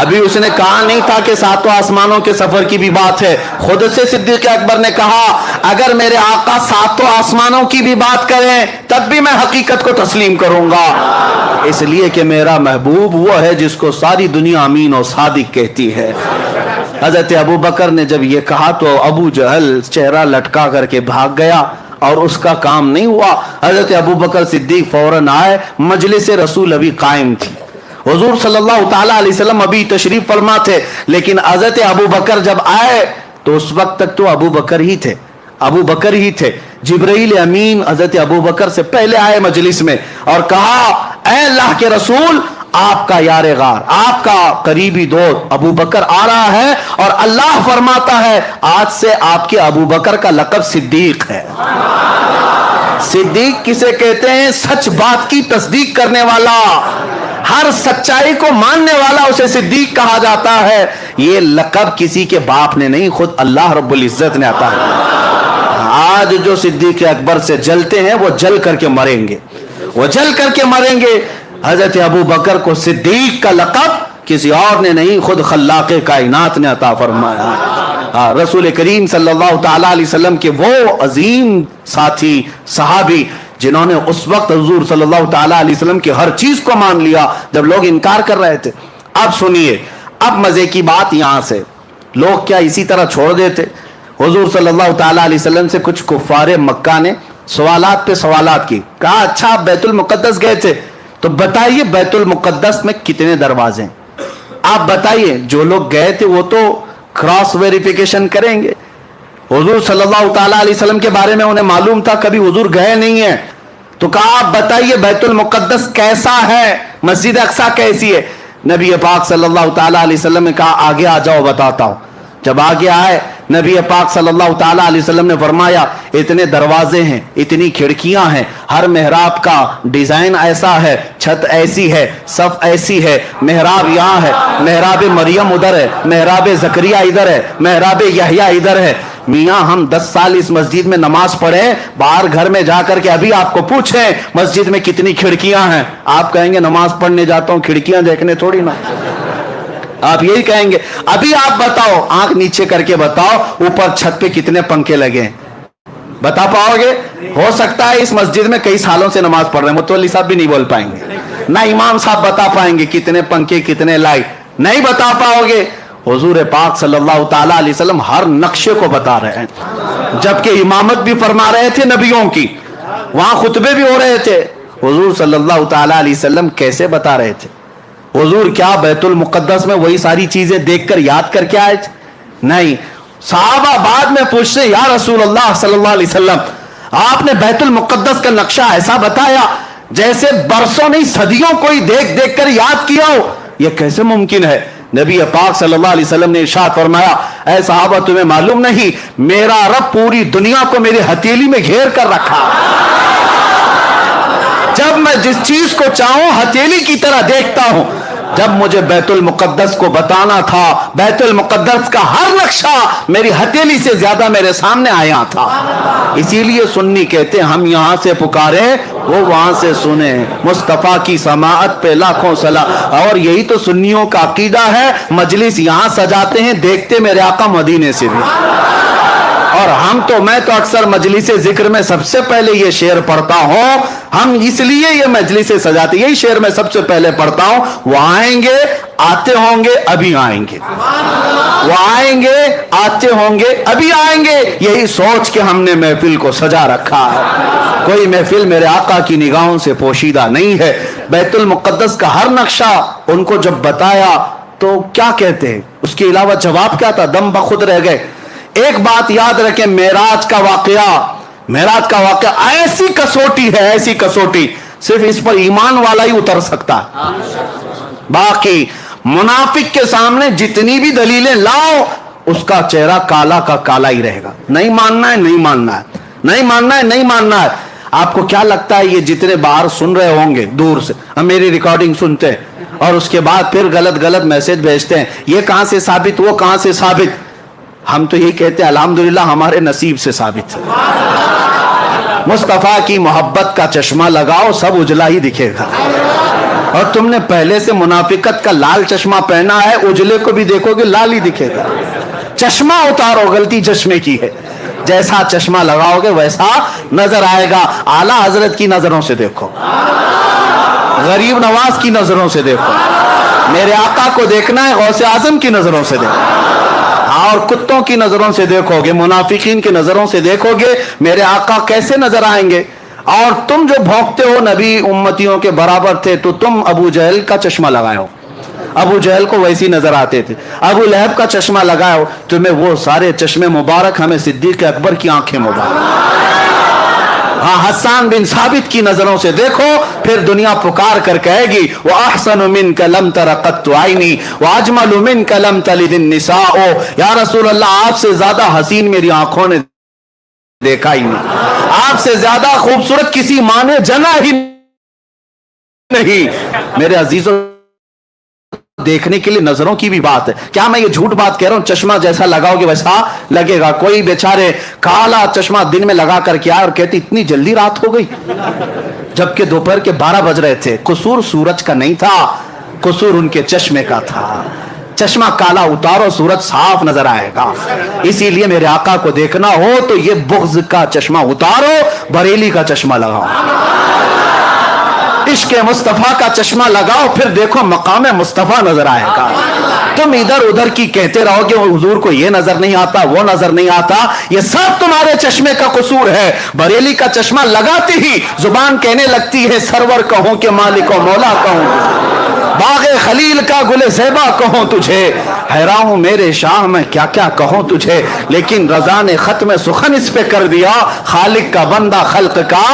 ابھی اس نے کہا نہیں تھا کہ ساتوں آسمانوں کے سفر کی بھی بات ہے. خود سے صدیق اکبر نے کہا اگر میرے آقا ساتوں آسمانوں کی بھی بات کریں تب بھی میں حقیقت کو تسلیم کروں گا, اس لیے کہ میرا محبوب وہ ہے جس کو ساری دنیا امین اور صادق کہتی ہے. حضرت ابو بکر نے جب یہ کہا تو ابو جہل چہرہ لٹکا کر کے بھاگ گیا اور اس کا کام نہیں ہوا. حضرت ابو بکر صدیق فوراً آئے, مجلس رسول ابھی قائم تھی, حضور صلی اللہ تعالیٰ علیہ وسلم ابھی تشریف فرما تھے, لیکن حضرت ابو بکر جب آئے تو اس وقت تک تو ابو بکر ہی تھے. جبرائیل امین حضرت ابو بکر سے پہلے آئے مجلس میں اور کہا اے اللہ کے رسول, آپ کا یار غار, آپ کا قریبی دوست ابو بکر آ رہا ہے اور اللہ فرماتا ہے آج سے آپ کے ابو بکر کا لقب صدیق ہے. صدیق کسے کہتے ہیں؟ سچ بات کی تصدیق کرنے والا, ہر سچائی کو ماننے والا اسے صدیق کہا جاتا ہے. یہ لقب کسی کے باپ نے نہیں, خود اللہ رب العزت نے عطا ہے. آج جو صدیق اکبر سے جلتے ہیں وہ جل کر کے مریں گے. حضرت ابو بکر کو صدیق کا لقب کسی اور نے نہیں, خود خلاق کائنات نے عطا فرمایا. رسول کریم صلی اللہ تعالیٰ علیہ وسلم کے وہ عظیم ساتھی صحابی جنہوں نے اس وقت حضور صلی اللہ تعالیٰ علیہ وسلم کی ہر چیز کو مان لیا جب لوگ انکار کر رہے تھے. اب سنیے, اب مزے کی بات یہاں سے, لوگ کیا اسی طرح چھوڑ دیتے؟ حضور صلی اللہ تعالیٰ علیہ وسلم سے کچھ کفار مکہ نے سوالات پہ سوالات کی. کہا اچھا آپ بیت المقدس گئے تھے تو بتائیے بیت المقدس میں کتنے دروازے ہیں؟ آپ بتائیے. جو لوگ گئے تھے وہ تو کراس ویریفیکیشن کریں گے. حضور صلی اللہ تعالیٰ علیہ وسلم کے بارے میں انہیں معلوم تھا, کبھی حضور گئے نہیں ہیں. تو کہا آپ بتائیے بیت المقدس کیسا ہے, مسجد اقصی کیسی ہے؟ نبی پاک صلی اللہ تعالیٰ علیہ وسلم نے کہا آگے آ جاؤ بتاتا ہوں. جب آگے آئے نبی پاک صلی اللہ تعالیٰ علیہ وسلم نے فرمایا اتنے دروازے ہیں, اتنی کھڑکیاں ہیں, ہر محراب کا ڈیزائن ایسا ہے, چھت ایسی ہے, صف ایسی ہے, محراب یہاں ہے, محراب مریم ادھر ہے, محراب زکریا ادھر ہے, محراب یحییٰ ادھر ہے. میاں ہم 10 سال اس مسجد میں نماز پڑھے, باہر گھر میں جا کر کے ابھی آپ کو پوچھیں مسجد میں کتنی کھڑکیاں ہیں, آپ کہیں گے نماز پڑھنے جاتا ہوں کھڑکیاں دیکھنے تھوڑی نا, آپ یہی کہیں گے. ابھی آپ بتاؤ, آنکھ نیچے کر کے بتاؤ اوپر چھت پہ کتنے پنکھے لگے ہیں, بتا پاؤ گے؟ ہو سکتا ہے اس مسجد میں کئی سالوں سے نماز پڑھ رہے ہیں, متولی صاحب بھی نہیں بول پائیں گے, نہ امام صاحب بتا پائیں گے کتنے پنکھے کتنے لائٹ, نہیں بتا پاؤ گے. حضور پاک صلی اللہ تعالیٰ علیہ وسلم ہر نقشے کو بتا رہے ہیں, جبکہ امامت بھی فرما رہے تھے نبیوں کی, وہاں خطبے بھی ہو رہے تھے. حضور صلی اللہ تعالیٰ علیہ وسلم کیسے بتا رہے تھے؟ حضور کیا بیت المقدس میں وہی ساری چیزیں دیکھ کر یاد کر کے آئے تھے؟ نہیں. صحابہ بعد میں پوچھتے یا رسول اللہ صلی اللہ علیہ وسلم آپ نے بیت المقدس کا نقشہ ایسا بتایا جیسے برسوں نہیں صدیوں کوئی دیکھ دیکھ کر یاد کیا ہو, یہ کیسے ممکن ہے؟ نبی پاک صلی اللہ علیہ وسلم نے ارشاد فرمایا اے صحابہ تمہیں معلوم نہیں میرا رب پوری دنیا کو میری ہتھیلی میں گھیر کر رکھا, جب میں جس چیز کو چاہوں ہتھیلی کی طرح دیکھتا ہوں. جب مجھے بیت المقدس کو بتانا تھا, بیت المقدس کا ہر نقشہ میری ہتھیلی سے زیادہ میرے سامنے آیا تھا. اسی لیے سنی کہتے ہیں ہم یہاں سے پکارے وہ وہاں سے سنے, مصطفیٰ کی سماعت پہ لاکھوں سلام. اور یہی تو سنیوں کا عقیدہ ہے, مجلس یہاں سجاتے ہیں دیکھتے میرے آقا مدینے سے بھی. اور میں تو اکثر مجلس ذکر میں سب سے پہلے یہ شعر پڑھتا ہوں, ہم اس لیے یہ مجلس سجاتے, یہی شعر میں سب سے پہلے پڑھتا ہوں. وہ آئیں گے آتے ہوں گے ابھی آئیں گے, وہ آئیں گے آتے ہوں گے ابھی آئیں گے, یہی سوچ کے ہم نے محفل کو سجا رکھا ہے. کوئی محفل میرے آقا کی نگاہوں سے پوشیدہ نہیں ہے. بیت المقدس کا ہر نقشہ ان کو جب بتایا تو کیا کہتے ہیں, اس کے علاوہ جواب کیا تھا؟ دم بخود رہ گئے. ایک بات یاد رکھیں, معراج کا واقعہ ایسی کسوٹی ہے, ایسی کسوٹی صرف اس پر ایمان والا ہی اتر سکتا ہے. باقی منافق کے سامنے جتنی بھی دلیلیں لاؤ اس کا چہرہ کالا کا کالا ہی رہے گا. نہیں ماننا ہے, نہیں ماننا ہے, نہیں ماننا ہے, نہیں ماننا ہے. آپ کو کیا لگتا ہے یہ جتنے باہر سن رہے ہوں گے دور سے, ہم میری ریکارڈنگ سنتے ہیں اور اس کے بعد پھر غلط میسج بھیجتے ہیں, یہ کہاں سے ثابت, وہ کہاں سے ثابت. ہم تو یہی کہتے ہیں الحمدللہ ہمارے نصیب سے ثابت ہے. مصطفیٰ کی محبت کا چشمہ لگاؤ سب اجلا ہی دکھے گا. اور تم نے پہلے سے منافقت کا لال چشمہ پہنا ہے, اجلے کو بھی دیکھو گے لال ہی دکھے گا. چشمہ اتارو, غلطی چشمے کی ہے. جیسا چشمہ لگاؤ گے ویسا نظر آئے گا. اعلیٰ حضرت کی نظروں سے دیکھو, غریب نواز کی نظروں سے دیکھو, میرے آقا کو دیکھنا ہے غوث اعظم کی نظروں سے دیکھو. اور کتوں کی نظروں سے دیکھو گے, منافقین کی نظروں سے دیکھو گے, میرے آقا کیسے نظر آئیں گے. اور تم جو بھونکتے ہو نبی امتیوں کے برابر تھے, تو تم ابو جہل کا چشمہ لگائے ہو, ابو جہل کو ویسی نظر آتے تھے. ابو لہب کا چشمہ لگائے ہو, تمہیں وہ سارے چشمے مبارک, ہمیں صدیق اکبر کی آنکھیں مبارک. ہاں, حسان بن ثابت کی نظروں سے دیکھو, پھر دنیا پکار کر کہے گی وَأَحْسَنُ مِنْكَ لَمْ تَرَ قَطُّ عَيْنِي وَأَجْمَلُ مِنْكَ لَمْ تَلِدِ النِّسَاءُ. یا رسول اللہ, آپ سے زیادہ حسین میری آنکھوں نے دیکھا ہی نہیں, آپ سے زیادہ خوبصورت کسی ماں نے جنا ہی نہیں. میرے عزیزوں, دیکھنے کے لیے نظروں کی بھی بات ہے. کیا میں یہ جھوٹ بات کہہ رہا ہوں؟ چشمہ جیسا لگاؤ گے ویسا لگے گا. کوئی بیچارے کالا چشمہ دن میں لگا کر کے آئے اور کہتے اتنی جلدی رات ہو گئی, جبکہ دوپہر کے 12 بج رہے تھے. قصور سورج کا نہیں تھا, قصور ان کے چشمے کا تھا. چشمہ کالا اتارو, سورج صاف نظر آئے گا. اسی لیے میرے آقا کو دیکھنا ہو تو یہ بغض کا چشمہ اتارو, بریلی کا چشمہ لگاؤ, عشق مصطفیٰ کا چشمہ لگاؤ, پھر دیکھو مقام مصطفیٰ نظر آئے گا. تم ادھر ادھر کی کہتے رہو گے حضور کو یہ نظر نہیں آتا, وہ نظر نہیں آتا, یہ سب تمہارے چشمے کا قصور ہے. بریلی کا چشمہ لگاتے ہی زبان کہنے لگتی ہے سرور کہوں کہ مالک و مولا کہوں, باغ خلیل کا گل زیبا کہوں تجھے. حیران ہوں میرے شاہ میں کیا کیا کہوں تجھے, لیکن رضا نے ختم سخن اس پہ کر دیا, خالق کا بندہ خلق کا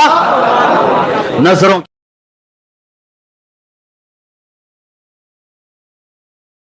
نظروں